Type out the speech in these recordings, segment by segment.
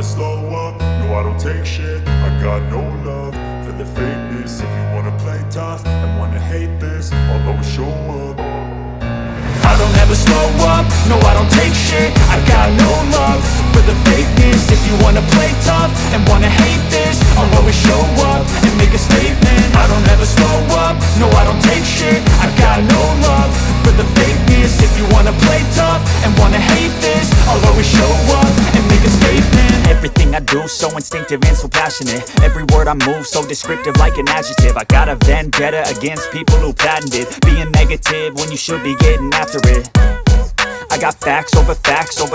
slow up, no I don't take shit. I got no love for the fakeness. If you wanna play tough and wanna hate this, I'll always show up. I don't ever slow up, no I don't take shit. I got no love for the fakeness. If you wanna play tough and wanna hate this, I'll always show up and make a statement. I don't ever slow up, no I don't take shit. I got no love for the fakeness. If you wanna play tough and wanna hate this, I'll always show up and make a statement. Everything I do so instinctive and so passionate. Every word I move so descriptive like an adjective. I got a vendetta against people who patented being negative when you should be getting after it. I got facts over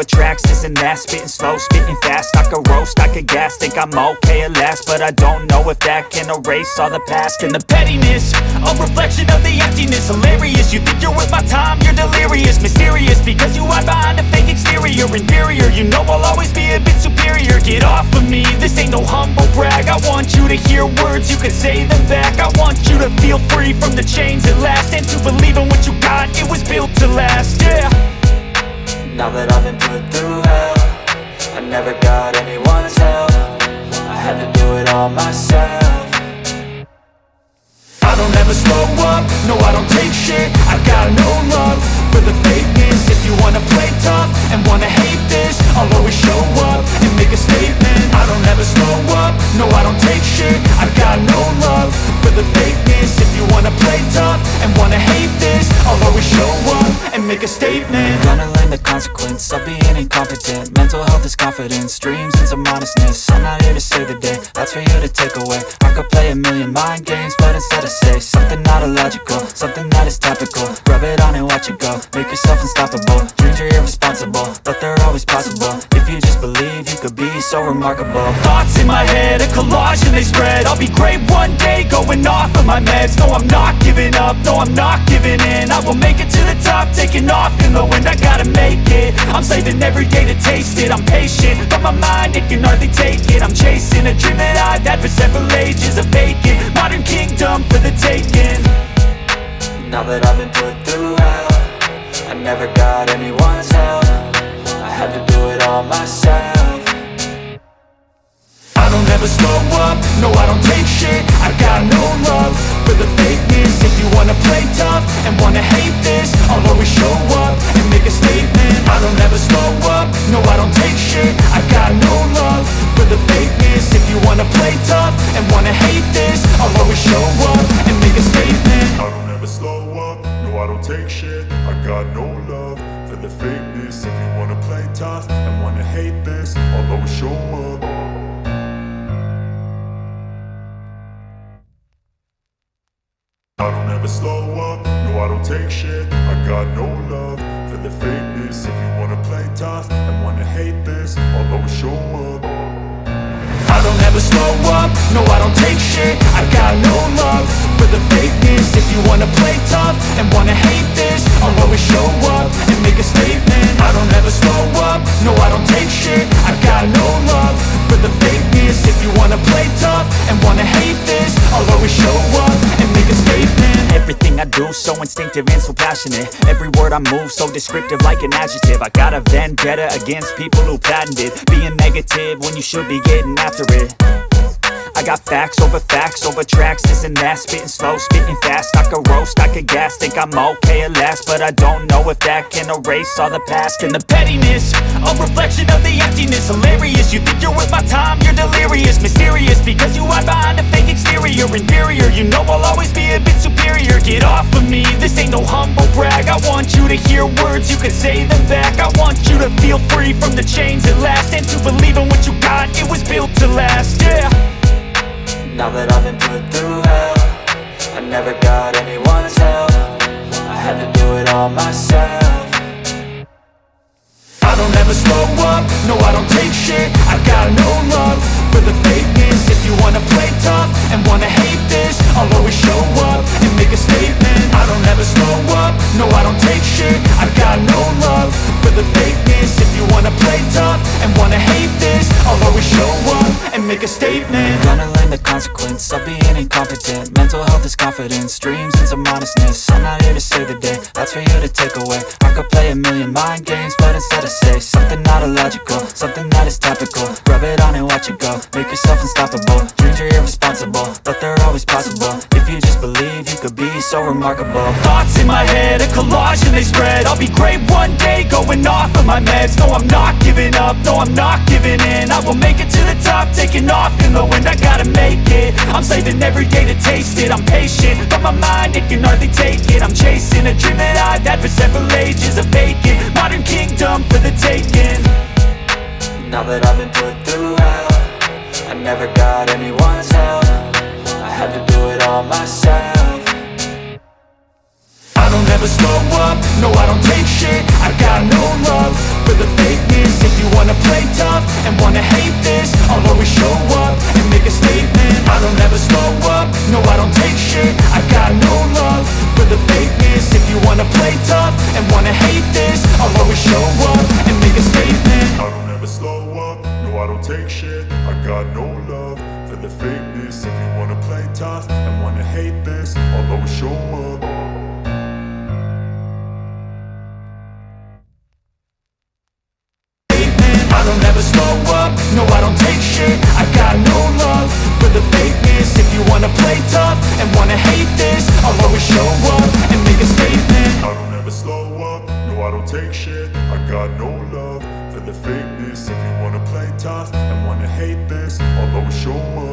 tracks, this and that. Spitting slow, spitting fast. I could roast, I could gas. Think I'm okay at last, but I don't know if that can erase all the past. And the pettiness, a reflection of the emptiness. Hilarious, you think you're worth my time, you're delirious. Mysterious, because you hide behind a fake exterior. Inferior, you know I'll always be a bit superior. Get off of me, this ain't no humble brag. I want you to hear words, you can say them back. I want you to feel free from the chains at last, and to believe in what you got, it was built to last, yeah. Now that I've been put through hell, I never got anyone's help. I had to do it all myself. I don't ever slow up, no I don't take shit. I got no love for the fakeness. If you wanna play tough and wanna hate this, I'll always show up and make a statement. I don't ever slow up, no I don't take shit. I got no love for the fakeness. If you wanna play tough and wanna hate this, I'll always show up and make a statement. Gonna learn the consequence of being incompetent. Mental health is confidence, dreams and some modestness. I'm not here to save the day, that's for you to take away. I could play a million mind games, but instead I say something not illogical, something that is topical. Rub it on and watch it go, make yourself unstoppable. Dreams are irresponsible, but they're always possible. If you just believe, you could be so remarkable. Thoughts in my head, a collage and they spread. I'll be great one day, going off of my meds. No, I'm not giving up, no, I'm not giving in. I will make it to the top, taking off in the wind. I gotta make it, I'm saving every day to taste it. I'm patient, but my mind, it can hardly take it. I'm chasing a dream that I've had for several ages. A vacant, modern kingdom for the taking. Now that I've been put through hell, I never got anyone's help. I had to do it all myself. I don't ever slow up, no I don't take shit. I got no love for the fakeness. If you wanna play tough and wanna hate this, I'll always show up and make a statement. I don't ever slow up, no I don't take shit. I got no love for the fakeness. If you wanna play tough and wanna hate this, I'll always show up and make a statement. I don't ever slow up, no I don't take shit. I got no love for the fakeness. If you wanna play tough and wanna hate this, I'll always show up. I don't ever slow up, no I don't take shit. I got no love for the fakeness. If you wanna play tough and wanna hate this, I'll always show up. I don't ever slow up, no I don't take shit. I got no love for the fakeness. If you wanna play tough and wanna hate this, I'll always show up and make a statement. I don't ever slow up, no I don't take shit. I got no love for the fakeness. If you wanna play tough and wanna hate this, I'll always show up and make a statement. Everything I do so instinctive and so passionate. Every word I move so descriptive like an adjective. I got a vendetta against people who patented being negative when you should be getting after it. I got facts over tracks, this and that. Spitting slow, spitting fast. I could roast, I could gas. Think I'm okay at last, but I don't know if that can erase all the past. And the pettiness, a reflection of the emptiness. Hilarious, you think you're worth my time, you're delirious. Mysterious, because you hide behind a fake exterior. Inferior, you know I'll always be a bit superior. Get off of me, this ain't no humble brag. I want you to hear words, you can say them back. I want you to feel free from the chains at last, and to believe in what you got, it was built to last, yeah. Now that I've been put through hell, I never got anyone's help. I had to do it all myself. I don't ever slow up, no I don't take shit. I got no love for the fakeness. If you wanna play tough and wanna hate this, I'll always show up and make a statement. I don't ever slow up, no I don't take shit. I got no love for the fakeness. If you wanna play tough and wanna hate this, I'll always show up and make a statement. Gonna learn the consequence of being incompetent. Mental health is confidence, dreams and some honestness. I'm not here to save the day, that's for you to take away. I could play a million mind games, but instead I say something not illogical, something that is topical. Rub it on and watch it go, make yourself unstoppable. Dreams are irresponsible, but they're always possible. If you just believe, you could be so remarkable. Thoughts in my head, a collage and they spread. I'll be great one day, going off of my meds. No, I'm not giving up, no, I'm not giving in. I will make it to the top, taking off in the wind. I gotta make it, I'm saving every day to taste it. I'm patient, but my mind, it can hardly take it. I'm chasing a dream that I've had for several ages. A vacant, modern kingdom for the taking. Now that I've been put through hell, I never got anyone's help. I had to do it all myself. I don't ever slow up, no I don't take shit. I got no love for the fakeness. If you wanna play tough and wanna hate this, I'll always show up and make a statement. I don't ever slow up, no I don't take shit. I got no love for the fakeness. If you wanna play tough and wanna hate this, I'll always show up and make a statement. I don't ever slow up, no I don't take shit. I got no love for the fakeness. If you wanna play tough and wanna hate this, I'll always show up. I don't ever slow up, no I don't take shit. I got no love for the fakeness. If you wanna play tough and wanna hate this, I'll always show up and make a statement. I don't ever slow up, no I don't take shit. I got no love for the fakeness. If you wanna play tough and wanna hate this, I'll always show up.